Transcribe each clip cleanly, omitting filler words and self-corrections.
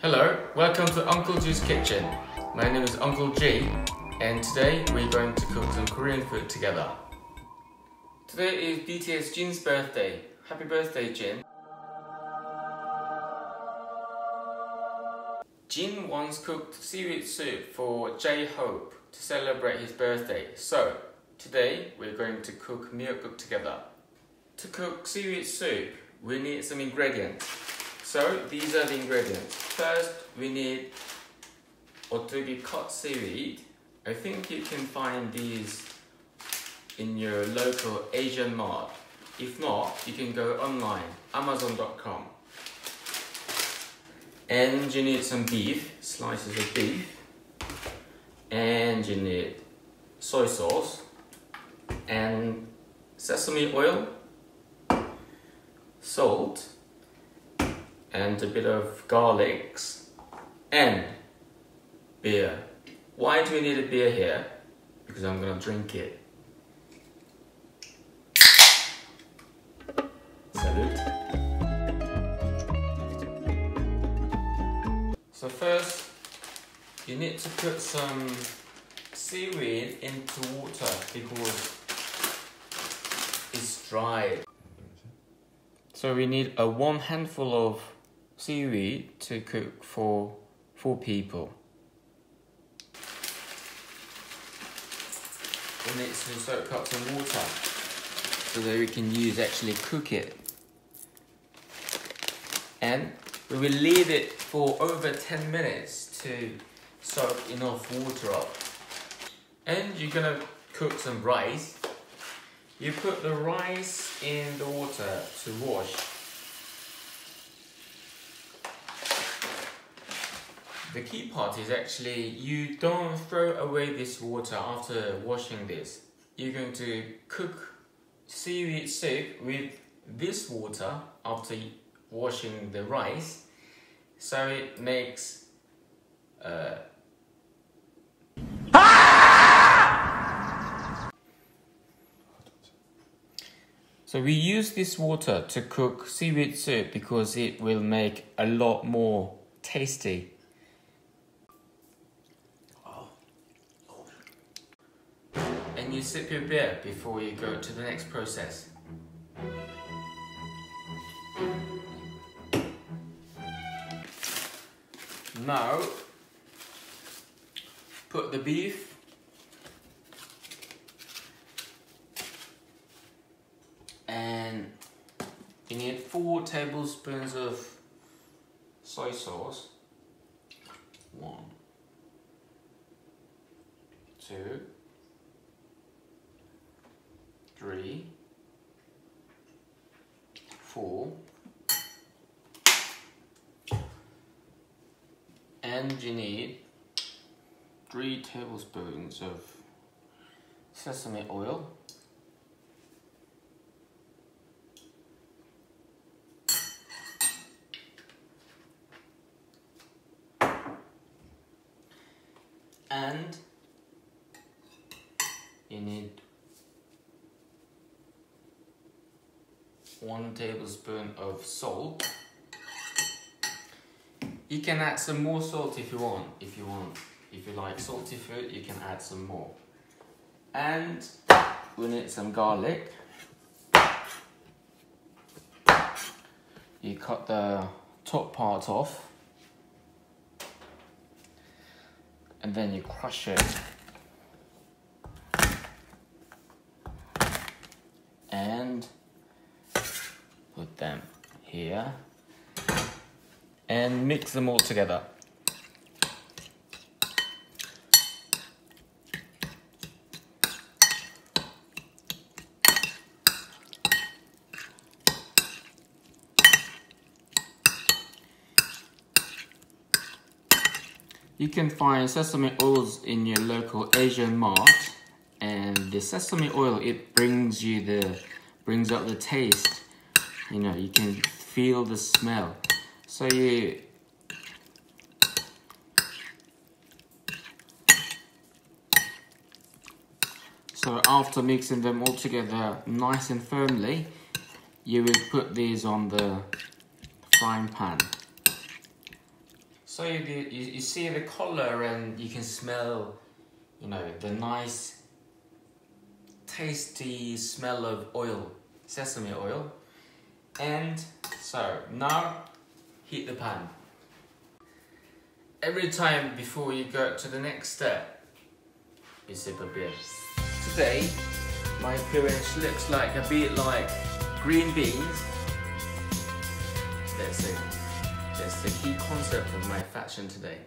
Hello, welcome to Uncle G's kitchen. My name is Uncle G, and today we're going to cook some Korean food together. Today is BTS Jin's birthday. Happy birthday, Jin. Jin once cooked seaweed soup for J-Hope to celebrate his birthday. So, today we're going to cook Miyeokguk together. To cook seaweed soup, we need some ingredients. So, these are the ingredients. First, we need otogi cut seaweed. I think you can find these in your local Asian mart. If not, you can go online, amazon.com. And you need some beef, slices of beef. And you need soy sauce and sesame oil, salt, and a bit of garlics and beer. Why do we need a beer here? Because I'm gonna drink it. Salute. So first, you need to put some seaweed into water because it's dry. So we need a 1 handful of seaweed to cook for 4 people. We need to soak up some water so that we can actually cook it. And we will leave it for over 10 minutes to soak enough water up. And you're gonna cook some rice. You put the rice in the water to wash. The key part is actually you don't throw away this water after washing this. You're going to cook seaweed soup with this water after washing the rice, so it makes So we use this water to cook seaweed soup because it will make a lot more tasty. And you sip your beer before you go to the next process. Now, put the beef and you need 4 tablespoons of soy sauce. 1, 2, 3, 4, and you need 3 tablespoons of sesame oil, and you need 1 tablespoon of salt. You can add some more salt if you want. If you like salty food, you can add some more. And we need some garlic. You cut the top part off, and then you crush it. And put them here and mix them all together. You can find sesame oils in your local Asian mart, and the sesame oil, it brings up the taste. You know, you can feel the smell. So after mixing them all together nice and firmly, you will put these on the frying pan. So you see the color and you can smell, you know, the nice tasty smell of oil, sesame oil. And so now heat the pan. Every time before you go to the next step, you sip a beer. Today, my appearance looks like a bit like green beans. That's the key concept of my fashion today.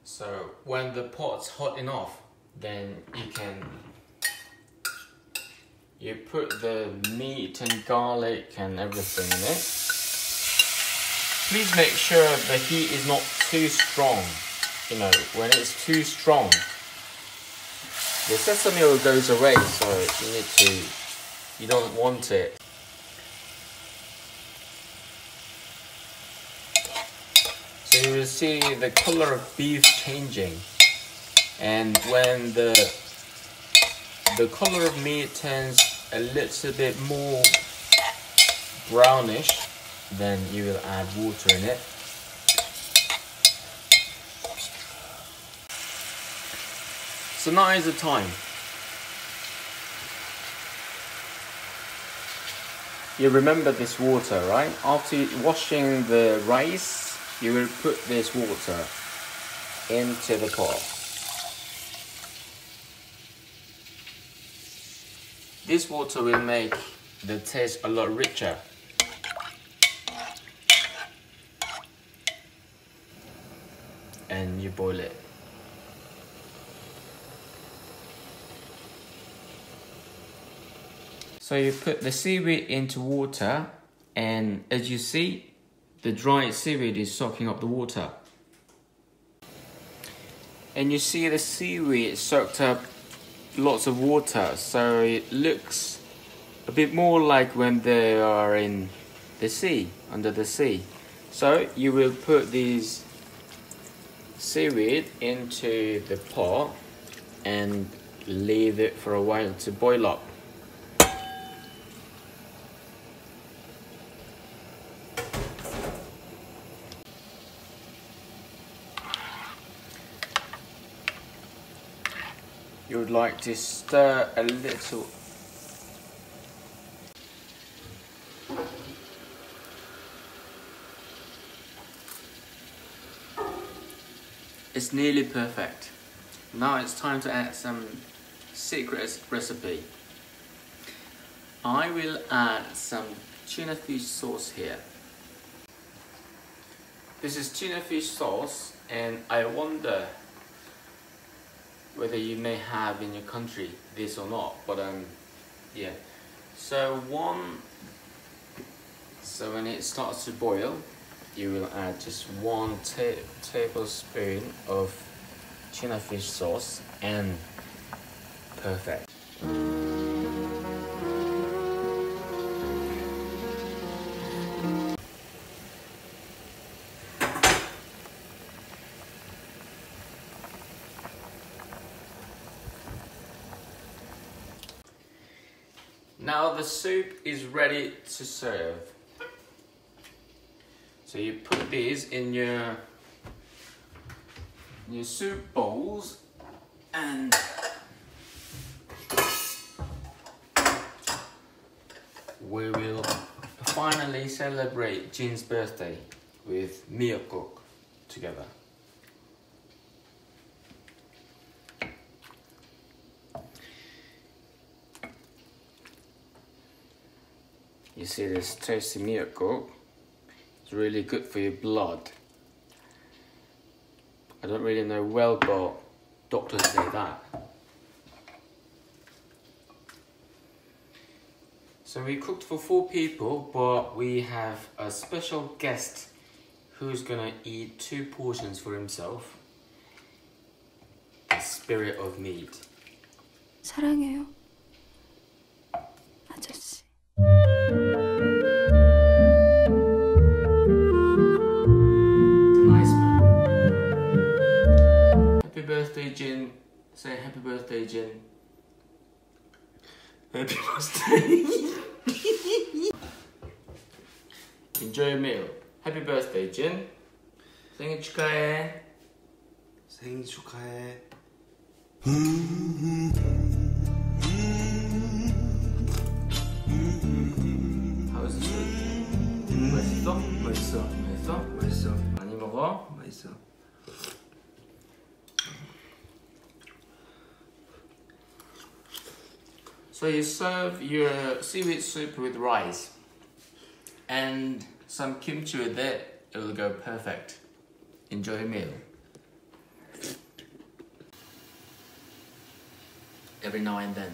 So when the pot's hot enough, then you put the meat and garlic and everything in it. Please make sure the heat is not too strong. You know, when it's too strong, the sesame oil goes away, so you don't want it. So you will see the color of beef changing, and when the color of meat turns a little bit more brownish, then you will add water in it. So now is the time. You remember this water, right? After washing the rice, you will put this water into the pot. This water will make the taste a lot richer. And you boil it. So you put the seaweed into water, and as you see, the dried seaweed is soaking up the water. And you see the seaweed soaked up lots of water, so it looks a bit more like when they are in the sea, under the sea. So you will put these seaweed into the pot and leave it for a while to boil up. You would like to stir a little. It's nearly perfect. Now it's time to add some secret recipe. I will add some tuna fish sauce here. This is tuna fish sauce, and I wonder whether you may have in your country this or not, but yeah. So when it starts to boil, you will add just 1 tablespoon of tuna fish sauce, and perfect. Now the soup is ready to serve. So you put these in your soup bowls, and we will finally celebrate Jin's birthday with Miyeokguk together. You see this tasty Miyeokguk? It's really good for your blood. I don't really know well, but doctors say that. So we cooked for 4 people, but we have a special guest who's gonna eat 2 portions for himself. The spirit of meat. 사랑해요, 아저씨. Nice man. Happy birthday, Jin. Say happy birthday, Jin. Happy birthday. Enjoy your meal. Happy birthday, Jin. 생일 축하해. 생일 축하해. How's the soup? 맛있어? 맛있어. 맛있어? 맛있어. 많이 먹어? 맛있어. So you serve your seaweed soup with rice and some kimchi with it. It will go perfect. Enjoy your meal. Every now and then.